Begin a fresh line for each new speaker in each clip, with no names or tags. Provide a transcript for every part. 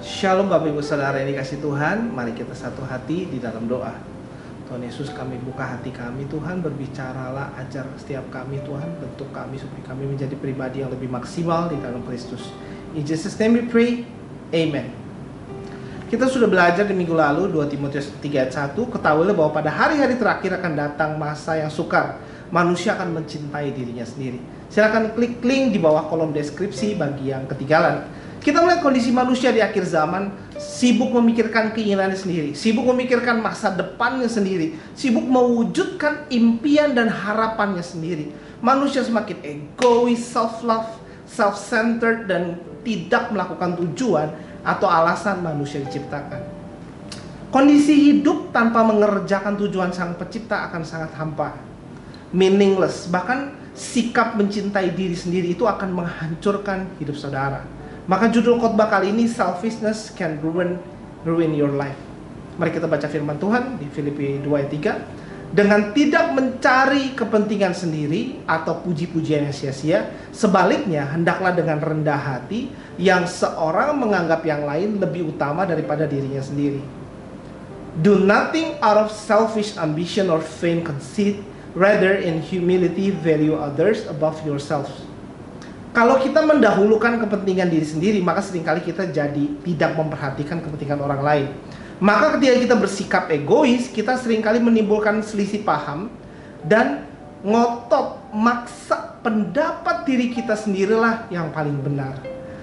Shalom Bapak Ibu Saudara yang dikasih Tuhan. Mari kita satu hati di dalam doa. Tuhan Yesus, kami buka hati kami, Tuhan, berbicaralah, ajar setiap kami, Tuhan, bentuk kami supaya kami menjadi pribadi yang lebih maksimal di dalam Kristus. In Jesus name we pray, Amen. Kita sudah belajar di minggu lalu 2 Timotius 3 ayat 1. Ketahuilah bahwa pada hari-hari terakhir akan datang masa yang sukar. Manusia akan mencintai dirinya sendiri. Silakan klik link di bawah kolom deskripsi bagi yang ketinggalan. Kita melihat kondisi manusia di akhir zaman sibuk memikirkan keinginannya sendiri, sibuk memikirkan masa depannya sendiri, sibuk mewujudkan impian dan harapannya sendiri. Manusia semakin egois, self-love, self-centered, dan tidak melakukan tujuan atau alasan manusia diciptakan. Kondisi hidup tanpa mengerjakan tujuan Sang Pencipta akan sangat hampa, meaningless. Bahkan sikap mencintai diri sendiri itu akan menghancurkan hidup saudara. Maka judul khotbah kali ini, Selfishness Can Ruin Your Life. Mari kita baca firman Tuhan di Filipi 2 ayat 3. Dengan tidak mencari kepentingan sendiri atau puji-pujian yang sia-sia, sebaliknya hendaklah dengan rendah hati yang seorang menganggap yang lain lebih utama daripada dirinya sendiri. Do nothing out of selfish ambition or vain conceit, rather in humility value others above yourselves. Kalau kita mendahulukan kepentingan diri sendiri, maka seringkali kita jadi tidak memperhatikan kepentingan orang lain. Maka ketika kita bersikap egois, kita seringkali menimbulkan selisih paham dan ngotot maksa pendapat diri kita sendirilah yang paling benar.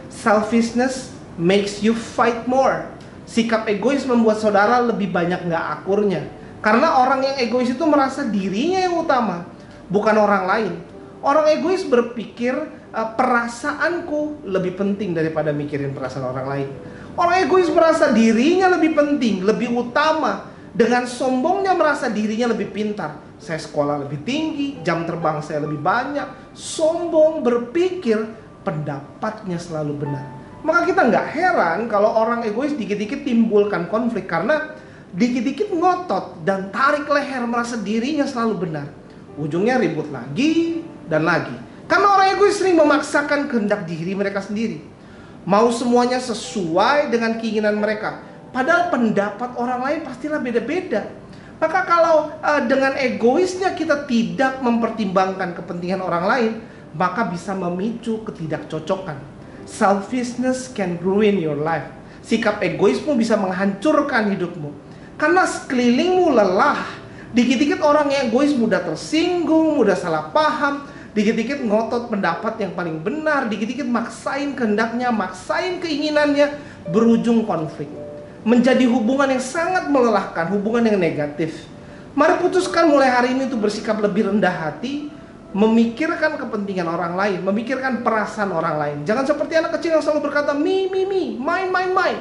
Selfishness makes you fight more. Sikap egois membuat saudara lebih banyak nggak akurnya. Karena orang yang egois itu merasa dirinya yang utama, bukan orang lain. Orang egois berpikir perasaanku lebih penting daripada mikirin perasaan orang lain. Orang egois merasa dirinya lebih penting, lebih utama. Dengan sombongnya merasa dirinya lebih pintar. Saya sekolah lebih tinggi, jam terbang saya lebih banyak. Sombong berpikir pendapatnya selalu benar. Maka kita nggak heran kalau orang egois dikit-dikit timbulkan konflik, karena dikit-dikit ngotot dan tarik leher merasa dirinya selalu benar. Ujungnya ribut lagi dan lagi. Karena orang egois sering memaksakan kehendak diri mereka sendiri. Mau semuanya sesuai dengan keinginan mereka. Padahal pendapat orang lain pastilah beda-beda. Maka kalau dengan egoisnya kita tidak mempertimbangkan kepentingan orang lain, maka bisa memicu ketidakcocokan. Selfishness can ruin your life. Sikap egoismu bisa menghancurkan hidupmu. Karena sekelilingmu lelah. Dikit-dikit orang yang egois mudah tersinggung, mudah salah paham. Dikit-dikit ngotot pendapat yang paling benar, dikit-dikit maksain kehendaknya, maksain keinginannya, berujung konflik. Menjadi hubungan yang sangat melelahkan, hubungan yang negatif. Mari putuskan mulai hari ini untuk bersikap lebih rendah hati, memikirkan kepentingan orang lain, memikirkan perasaan orang lain. Jangan seperti anak kecil yang selalu berkata, me, mine.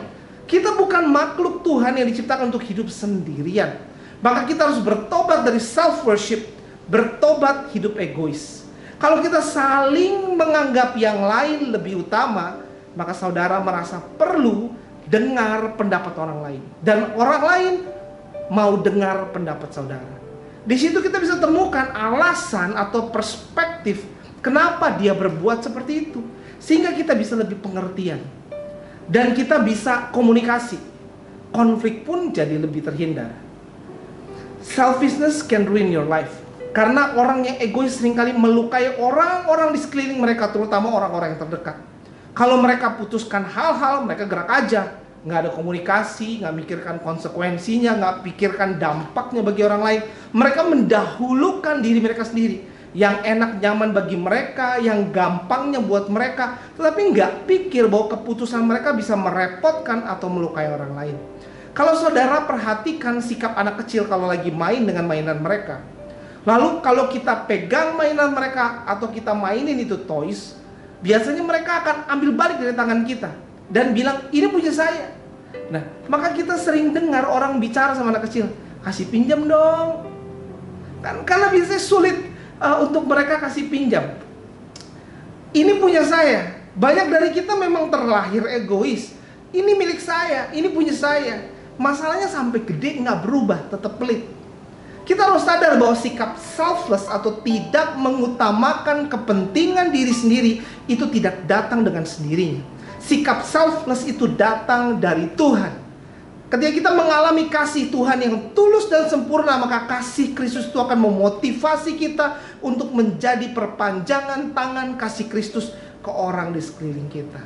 Kita bukan makhluk Tuhan yang diciptakan untuk hidup sendirian. Maka kita harus bertobat dari self-worship, bertobat hidup egois. Kalau kita saling menganggap yang lain lebih utama, maka saudara merasa perlu dengar pendapat orang lain. Dan orang lain mau dengar pendapat saudara. Di situ kita bisa temukan alasan atau perspektif kenapa dia berbuat seperti itu. Sehingga kita bisa lebih pengertian. Dan kita bisa komunikasi. Konflik pun jadi lebih terhindar. Selfishness can ruin your life. Karena orang yang egois seringkali melukai orang-orang di sekeliling mereka, terutama orang-orang yang terdekat. Kalau mereka putuskan hal-hal, mereka gerak aja. Nggak ada komunikasi, nggak mikirkan konsekuensinya, nggak pikirkan dampaknya bagi orang lain. Mereka mendahulukan diri mereka sendiri. Yang enak nyaman bagi mereka, yang gampangnya buat mereka. Tetapi nggak pikir bahwa keputusan mereka bisa merepotkan atau melukai orang lain. Kalau saudara perhatikan sikap anak kecil kalau lagi main dengan mainan mereka. Lalu kalau kita pegang mainan mereka atau kita mainin itu toys, biasanya mereka akan ambil balik dari tangan kita dan bilang, ini punya saya. Nah, maka kita sering dengar orang bicara sama anak kecil, kasih pinjam dong. Karena biasanya sulit untuk mereka kasih pinjam. Ini punya saya. Banyak dari kita memang terlahir egois. Ini milik saya, ini punya saya. Masalahnya sampai gede nggak berubah, tetap pelit. Kita harus sadar bahwa sikap selfless atau tidak mengutamakan kepentingan diri sendiri itu tidak datang dengan sendirinya. Sikap selfless itu datang dari Tuhan. Ketika kita mengalami kasih Tuhan yang tulus dan sempurna, maka kasih Kristus itu akan memotivasi kita untuk menjadi perpanjangan tangan kasih Kristus ke orang di sekeliling kita.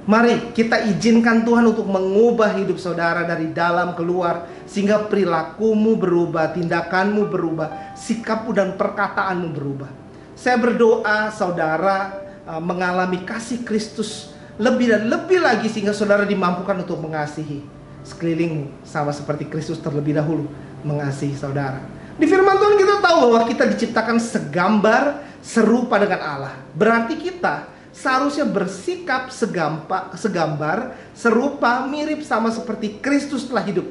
Mari kita izinkan Tuhan untuk mengubah hidup saudara dari dalam keluar, sehingga perilakumu berubah, tindakanmu berubah, sikapmu dan perkataanmu berubah. Saya berdoa saudara mengalami kasih Kristus lebih dan lebih lagi, sehingga saudara dimampukan untuk mengasihi sekelilingmu sama seperti Kristus terlebih dahulu mengasihi saudara. Di firman Tuhan kita tahu bahwa kita diciptakan segambar serupa dengan Allah. Berarti kita seharusnya bersikap segambar serupa mirip sama seperti Kristus telah hidup.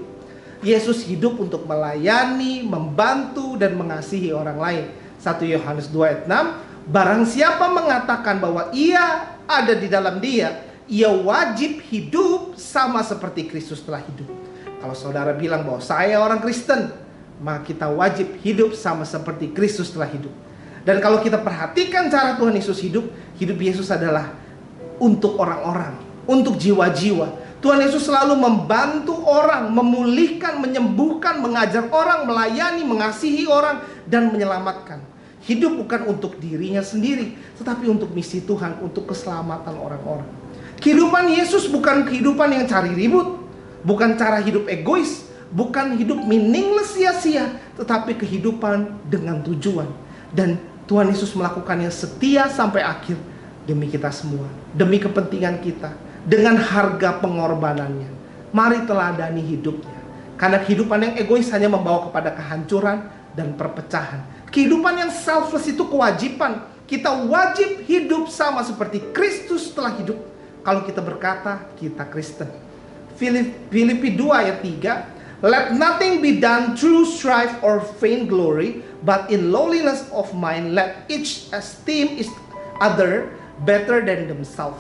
Yesus hidup untuk melayani, membantu dan mengasihi orang lain. 1 Yohanes 2 ayat 6, barang siapa mengatakan bahwa ia ada di dalam dia, ia wajib hidup sama seperti Kristus telah hidup. Kalau saudara bilang bahwa saya orang Kristen, maka kita wajib hidup sama seperti Kristus telah hidup. Dan kalau kita perhatikan cara Tuhan Yesus hidup Yesus adalah untuk orang-orang, untuk jiwa-jiwa. Tuhan Yesus selalu membantu orang, memulihkan, menyembuhkan, mengajar orang, melayani, mengasihi orang, dan menyelamatkan. Hidup bukan untuk dirinya sendiri, tetapi untuk misi Tuhan, untuk keselamatan orang-orang. Kehidupan Yesus bukan kehidupan yang cari ribut, bukan cara hidup egois, bukan hidup meaningless sia-sia, tetapi kehidupan dengan tujuan. Dan Tuhan Yesus melakukannya setia sampai akhir demi kita semua, demi kepentingan kita, dengan harga pengorbanannya. Mari teladani hidupnya, karena kehidupan yang egois hanya membawa kepada kehancuran dan perpecahan. Kehidupan yang selfless itu kewajiban. Kita wajib hidup sama seperti Kristus telah hidup. Kalau kita berkata kita Kristen. Filipi 2 ayat 3, let nothing be done through strife or vain glory, but in lowliness of mind let each esteem each other better than themselves.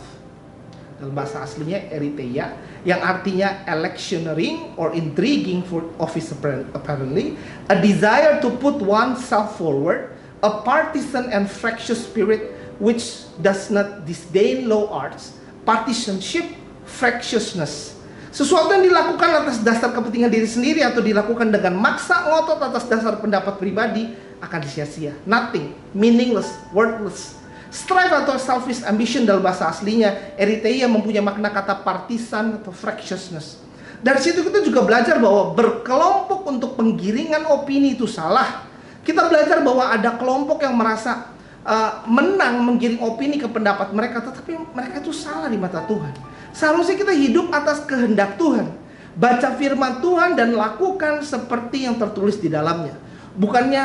Dalam bahasa aslinya eritheia, yang artinya electioneering or intriguing for office apparently, a desire to put oneself forward, a partisan and fractious spirit which does not disdain low arts, partisanship, fractiousness. Sesuatu yang dilakukan atas dasar kepentingan diri sendiri atau dilakukan dengan maksa ngotot atas dasar pendapat pribadi akan sia-sia. Nothing, meaningless, worthless. Strife atau selfish ambition dalam bahasa aslinya eritheia mempunyai makna kata partisan atau fractiousness. Dari situ kita juga belajar bahwa berkelompok untuk penggiringan opini itu salah. Kita belajar bahwa ada kelompok yang merasa menang menggiring opini ke pendapat mereka, tetapi mereka itu salah di mata Tuhan. Seharusnya kita hidup atas kehendak Tuhan, baca firman Tuhan dan lakukan seperti yang tertulis di dalamnya. Bukannya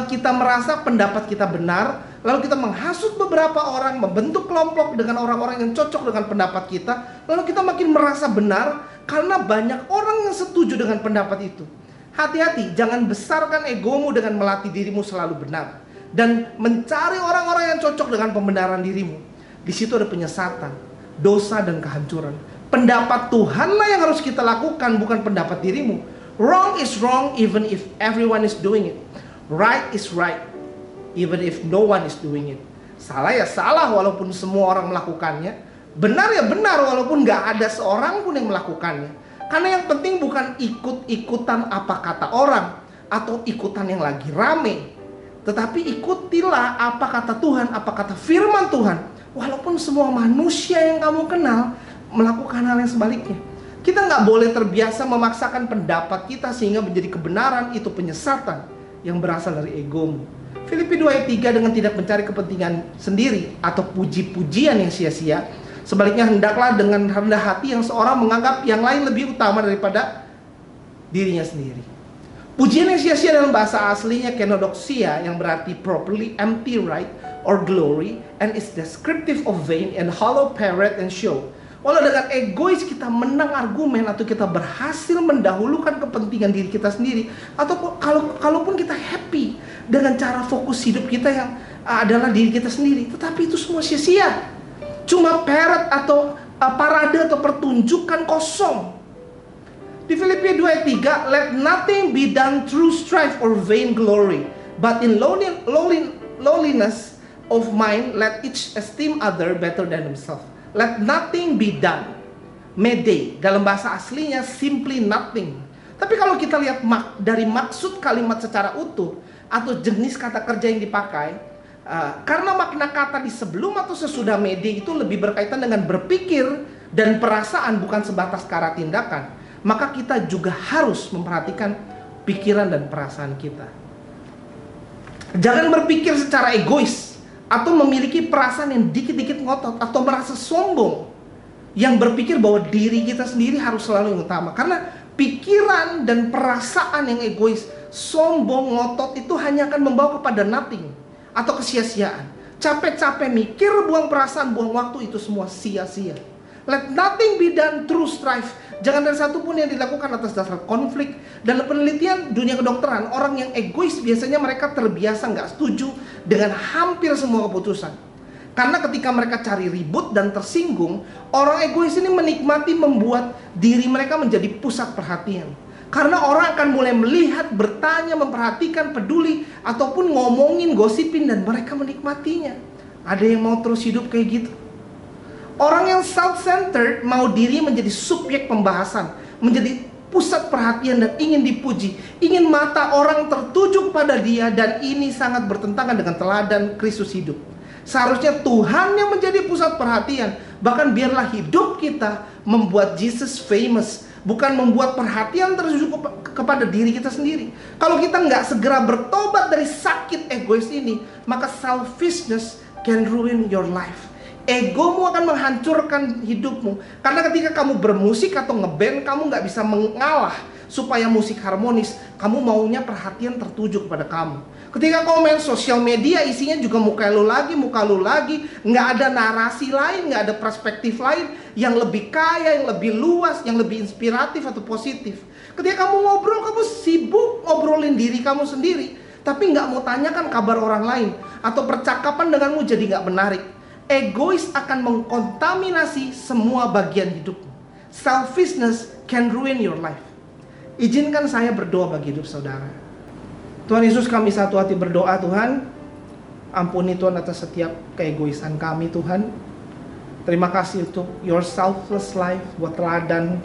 kita merasa pendapat kita benar, lalu kita menghasut beberapa orang, membentuk kelompok dengan orang-orang yang cocok dengan pendapat kita, lalu kita makin merasa benar karena banyak orang yang setuju dengan pendapat itu. Hati-hati, jangan besarkan egomu dengan melatih dirimu selalu benar dan mencari orang-orang yang cocok dengan pembenaran dirimu. Di situ ada penyesatan, dosa dan kehancuran. Pendapat Tuhanlah yang harus kita lakukan, bukan pendapat dirimu. Wrong is wrong even if everyone is doing it. Right is right even if no one is doing it. Salah ya salah walaupun semua orang melakukannya. Benar ya benar walaupun gak ada seorang pun yang melakukannya. Karena yang penting bukan ikut-ikutan apa kata orang atau ikutan yang lagi rame, tetapi ikutilah apa kata Tuhan, apa kata firman Tuhan. Walaupun semua manusia yang kamu kenal melakukan hal yang sebaliknya. Kita nggak boleh terbiasa memaksakan pendapat kita sehingga menjadi kebenaran. Itu penyesatan yang berasal dari egomu. Filipi 2 ayat 3, dengan tidak mencari kepentingan sendiri atau puji-pujian yang sia-sia, sebaliknya hendaklah dengan rendah hati yang seorang menganggap yang lain lebih utama daripada dirinya sendiri. Pujian yang sia-sia dalam bahasa aslinya kenodoxia, yang berarti properly empty right or glory, and is descriptive of vain and hollow parade and show. Walau dengan egois kita menang argumen atau kita berhasil mendahulukan kepentingan diri kita sendiri, atau kalaupun kita happy dengan cara fokus hidup kita yang adalah diri kita sendiri, tetapi itu semua sia-sia. Cuma parade atau parade atau pertunjukan kosong. Di Filipi 2 ayat 3, let nothing be done through strife or vain glory, but in lowliness of mind let each esteem other better than himself. Let nothing be done. Mede dalam bahasa aslinya simply nothing. Tapi kalau kita lihat dari maksud kalimat secara utuh atau jenis kata kerja yang dipakai, karena makna kata di sebelum atau sesudah mede itu lebih berkaitan dengan berpikir dan perasaan, bukan sebatas kata tindakan, maka kita juga harus memperhatikan pikiran dan perasaan kita. Jangan berpikir secara egois atau memiliki perasaan yang dikit-dikit ngotot atau merasa sombong, yang berpikir bahwa diri kita sendiri harus selalu yang utama. Karena pikiran dan perasaan yang egois, sombong, ngotot itu hanya akan membawa kepada nothing atau kesia-siaan. Capek-capek mikir, buang perasaan, buang waktu, itu semua sia-sia. Let nothing be done through strife. Jangan ada satupun yang dilakukan atas dasar konflik. Dalam penelitian dunia kedokteran, orang yang egois biasanya mereka terbiasa nggak setuju dengan hampir semua keputusan. Karena ketika mereka cari ribut dan tersinggung, orang egois ini menikmati membuat diri mereka menjadi pusat perhatian. Karena orang akan mulai melihat, bertanya, memperhatikan, peduli, ataupun ngomongin, gosipin, dan mereka menikmatinya. Ada yang mau terus hidup kayak gitu? Orang yang self-centered mau diri menjadi subjek pembahasan, menjadi pusat perhatian dan ingin dipuji, ingin mata orang tertuju pada dia, dan ini sangat bertentangan dengan teladan Kristus hidup. Seharusnya Tuhan yang menjadi pusat perhatian. Bahkan biarlah hidup kita membuat Jesus famous, bukan membuat perhatian tertuju kepada diri kita sendiri. Kalau kita nggak segera bertobat dari sakit egois ini, maka selfishness can ruin your life. Egomu akan menghancurkan hidupmu. Karena ketika kamu bermusik atau ngeband, kamu nggak bisa mengalah supaya musik harmonis. Kamu maunya perhatian tertuju kepada kamu. Ketika kamu main sosial media, isinya juga muka lu lagi, nggak ada narasi lain, nggak ada perspektif lain yang lebih kaya, yang lebih luas, yang lebih inspiratif atau positif. Ketika kamu ngobrol, kamu sibuk ngobrolin diri kamu sendiri, tapi nggak mau tanyakan kabar orang lain, atau percakapan denganmu jadi nggak menarik. Egois akan mengkontaminasi semua bagian hidupmu. Selfishness can ruin your life. Izinkan saya berdoa bagi hidup saudara. Tuhan Yesus, kami satu hati berdoa, Tuhan. Ampuni Tuhan atas setiap keegoisan kami, Tuhan. Terima kasih untuk your selfless life, buat teladan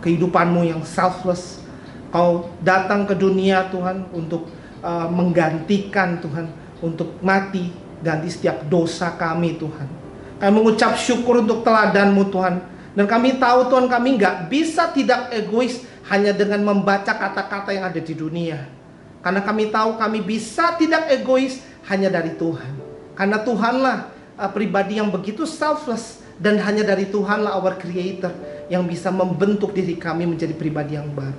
kehidupanmu yang selfless. Kau datang ke dunia, Tuhan, untuk menggantikan, Tuhan, untuk mati, ganti setiap dosa kami, Tuhan. Kami mengucap syukur untuk teladan-Mu, Tuhan. Dan kami tahu, Tuhan, kami nggak bisa tidak egois hanya dengan membaca kata-kata yang ada di dunia. Karena kami tahu kami bisa tidak egois hanya dari Tuhan. Karena Tuhanlah pribadi yang begitu selfless, dan hanya dari Tuhanlah our creator yang bisa membentuk diri kami menjadi pribadi yang baru.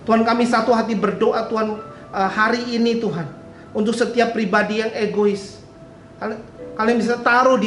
Tuhan, kami satu hati berdoa, Tuhan, hari ini, Tuhan, untuk setiap pribadi yang egois. Kalian bisa taruh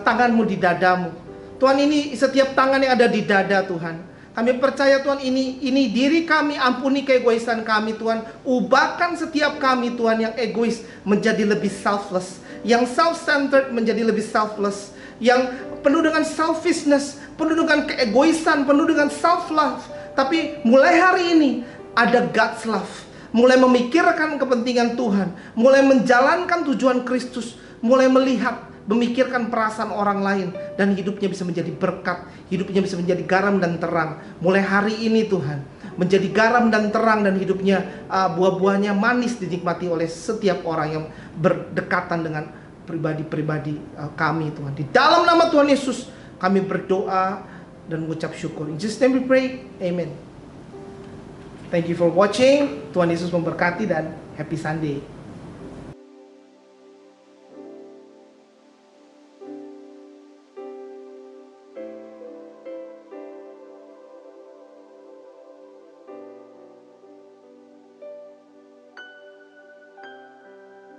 tanganmu di dadamu. Tuhan, ini setiap tangan yang ada di dada, Tuhan, kami percaya, Tuhan, ini diri kami. Ampuni keegoisan kami, Tuhan. Ubahkan setiap kami, Tuhan, yang egois menjadi lebih selfless, yang self-centered menjadi lebih selfless, yang penuh dengan selfishness, penuh dengan keegoisan, penuh dengan self-love. Tapi mulai hari ini ada God's love. Mulai memikirkan kepentingan Tuhan, mulai menjalankan tujuan Kristus, mulai melihat, memikirkan perasaan orang lain, dan hidupnya bisa menjadi berkat, hidupnya bisa menjadi garam dan terang. Mulai hari ini, Tuhan, menjadi garam dan terang, dan hidupnya buah-buahnya manis dinikmati oleh setiap orang yang berdekatan dengan pribadi-pribadi kami, Tuhan. Di dalam nama Tuhan Yesus kami berdoa dan mengucap syukur. In Jesus' name we pray, amen. Thank you for watching. Tuhan Yesus memberkati dan happy Sunday.